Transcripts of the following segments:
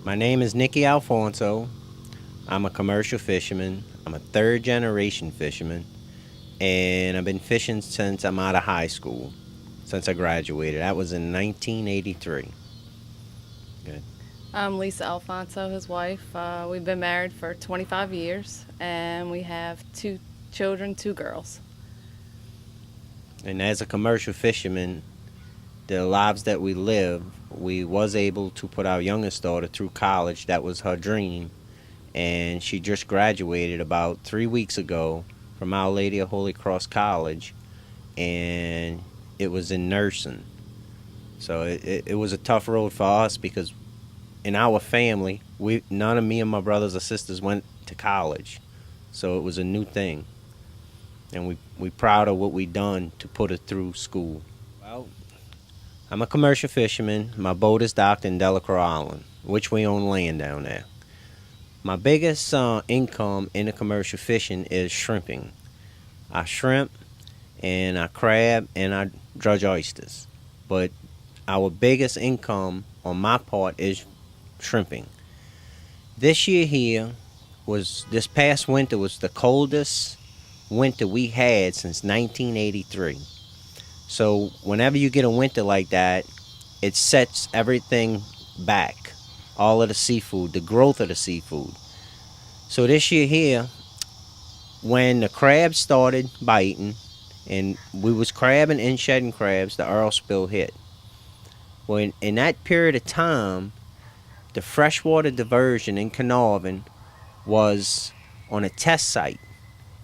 My name is Nicky Alfonso. I'm a commercial fisherman. I'm a third generation fisherman. And I've been fishing since I'm out of high school, since I graduated. That was in 1983. Good. I'm Lisa Alfonso, his wife. We've been married for 25 years, and we have two children, two girls. And as a commercial fisherman, the lives that we live, we was able to put our youngest daughter through college. That was her dream. And she just graduated about 3 weeks ago from Our Lady of Holy Cross College. And it was in nursing. So it was a tough road for us because in our family, none of me and my brothers or sisters went to college. So it was a new thing. And we proud of what we done to put her through school. Well, I'm a commercial fisherman. My boat is docked in Delacroix Island, which we own land down there. My biggest income in the commercial fishing is shrimping. I shrimp and I crab and I drudge oysters. But our biggest income on my part is shrimping. This past winter was the coldest winter we had since 1983. So whenever you get a winter like that, it sets everything back. All of the seafood, the growth of the seafood. So this year here, when the crabs started biting, and we was crabbing and shedding crabs, the oil spill hit. Well, in that period of time, the freshwater diversion in Carnarvon was on a test site.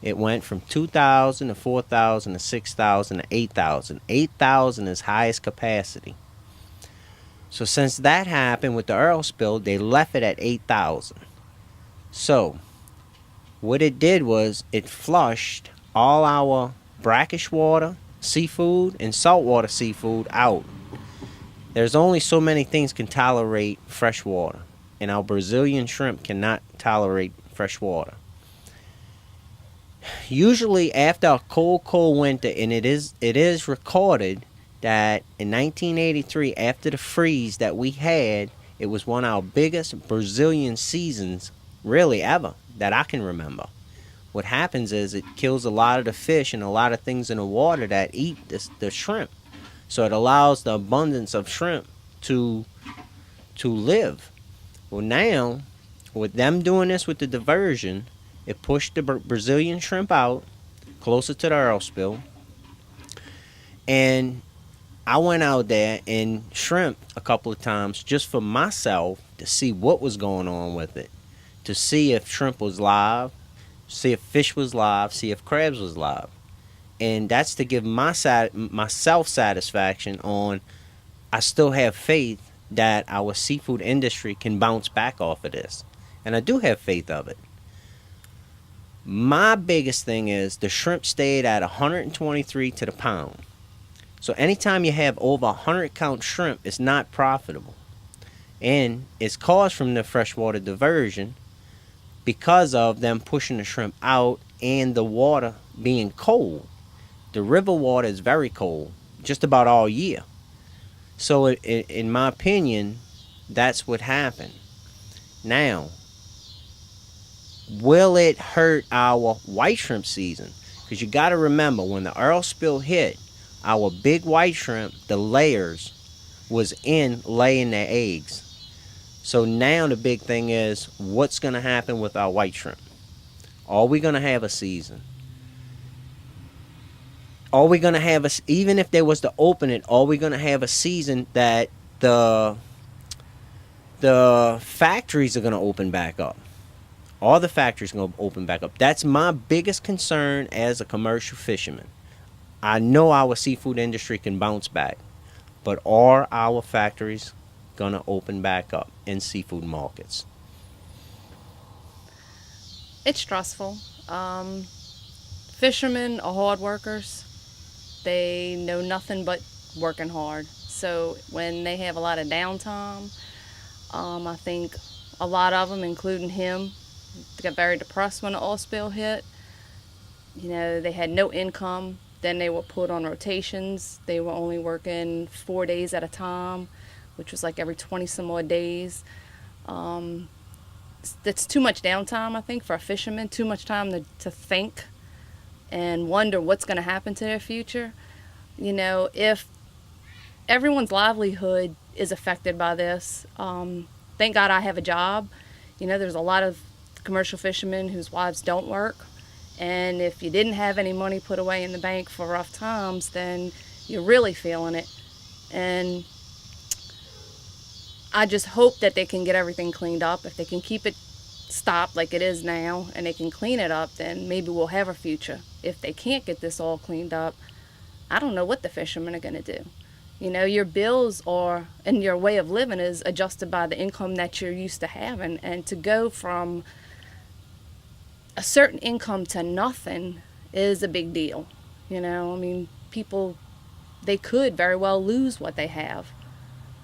It went from 2,000 to 4,000 to 6,000 to 8,000. 8,000 is highest capacity. So since that happened with the oil spill, they left it at 8,000. So what it did was it flushed all our brackish water seafood and saltwater seafood out. There's only so many things can tolerate fresh water, and our Brazilian shrimp cannot tolerate fresh water. Usually after a cold winter, and it is recorded that in 1983, after the freeze that we had, it was one of our biggest Brazilian seasons really ever that I can remember. What happens is it kills a lot of the fish and a lot of things in the water that eat the shrimp. So it allows the abundance of shrimp to live. Well, now, with them doing this with the diversion, it pushed the Brazilian shrimp out closer to the oil spill. And I went out there and shrimped a couple of times just for myself to see what was going on with it. To see if shrimp was live, see if fish was live, see if crabs was live. And that's to give myself satisfaction on I still have faith that our seafood industry can bounce back off of this. And I do have faith of it. My biggest thing is the shrimp stayed at 123 to the pound. So anytime you have over 100 count shrimp, it's not profitable. And it's caused from the freshwater diversion because of them pushing the shrimp out and the water being cold. The river water is very cold, just about all year. So in my opinion, that's what happened. Now, will it hurt our white shrimp season? Because you got to remember, when the oil spill hit, our big white shrimp, the layers, was in laying their eggs. So now the big thing is, what's going to happen with our white shrimp? Are we going to have a season? Are we going to have even if there was to open it, are we going to have a season that the factories are going to open back up? All the factories are going to open back up. That's my biggest concern as a commercial fisherman. I know our seafood industry can bounce back, but are our factories going to open back up in seafood markets? It's stressful. Fishermen are hard workers. They know nothing but working hard. So when they have a lot of downtime, I think a lot of them, including him, got very depressed when the oil spill hit. You know, they had no income. Then they were put on rotations. They were only working 4 days at a time, which was like every 20 some odd days. That's too much downtime, I think, for a fisherman, too much time to think and wonder what's going to happen to their future. If everyone's livelihood is affected by this, thank God I have a job. There's a lot of commercial fishermen whose wives don't work. And if you didn't have any money put away in the bank for rough times, then you're really feeling it. And I just hope that they can get everything cleaned up. If they can keep it stopped like it is now and they can clean it up, then maybe we'll have a future. If they can't get this all cleaned up, I don't know what the fishermen are going to do. Your bills are, and your way of living is adjusted by the income that you're used to having. And to go from a certain income to nothing is a big deal. People, they could very well lose what they have.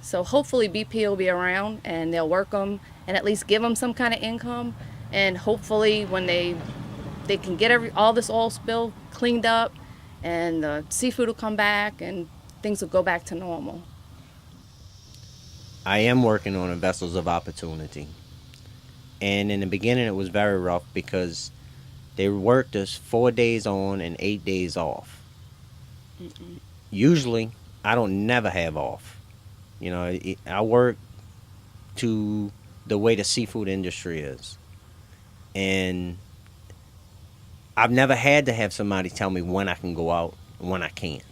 So hopefully BP will be around and they'll work them and at least give them some kind of income. And hopefully when they can get all this oil spill cleaned up and the seafood will come back and things will go back to normal. I am working on a Vessels of Opportunity. And in the beginning, it was very rough because they worked us 4 days on and 8 days off. Usually, I don't never have off. I work to the way the seafood industry is. And I've never had to have somebody tell me when I can go out and when I can't.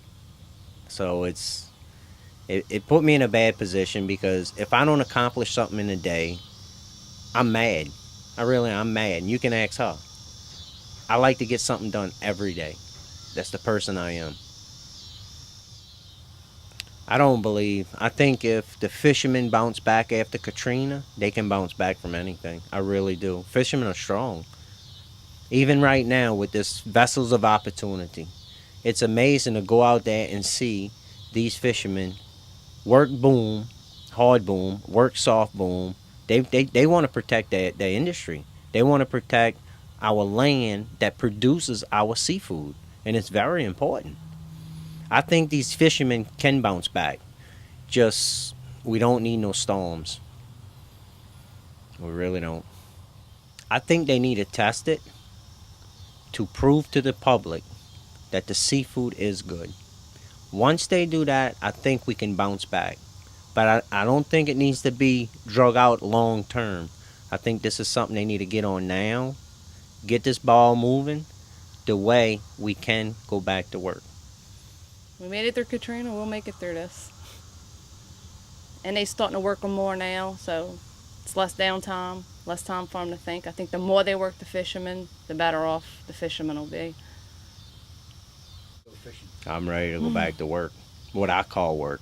So it put me in a bad position because if I don't accomplish something in a day, I'm mad. I'm mad. And you can ask her. I like to get something done every day. That's the person I am. I think if the fishermen bounce back after Katrina, they can bounce back from anything. I really do. Fishermen are strong. Even right now with this Vessels of Opportunity, it's amazing to go out there and see these fishermen work boom, hard boom, work soft boom. They want to protect their industry. They want to protect our land that produces our seafood. And it's very important. I think these fishermen can bounce back. Just, we don't need no storms. We really don't. I think they need to test it to prove to the public that the seafood is good. Once they do that, I think we can bounce back. But I don't think it needs to be drug out long term. I think this is something they need to get on now. Get this ball moving the way we can go back to work. We made it through Katrina, we'll make it through this. And they're starting to work them more now, so it's less downtime, less time for them to think. I think the more they work the fishermen, the better off the fishermen will be. I'm ready to go back to work. What I call work.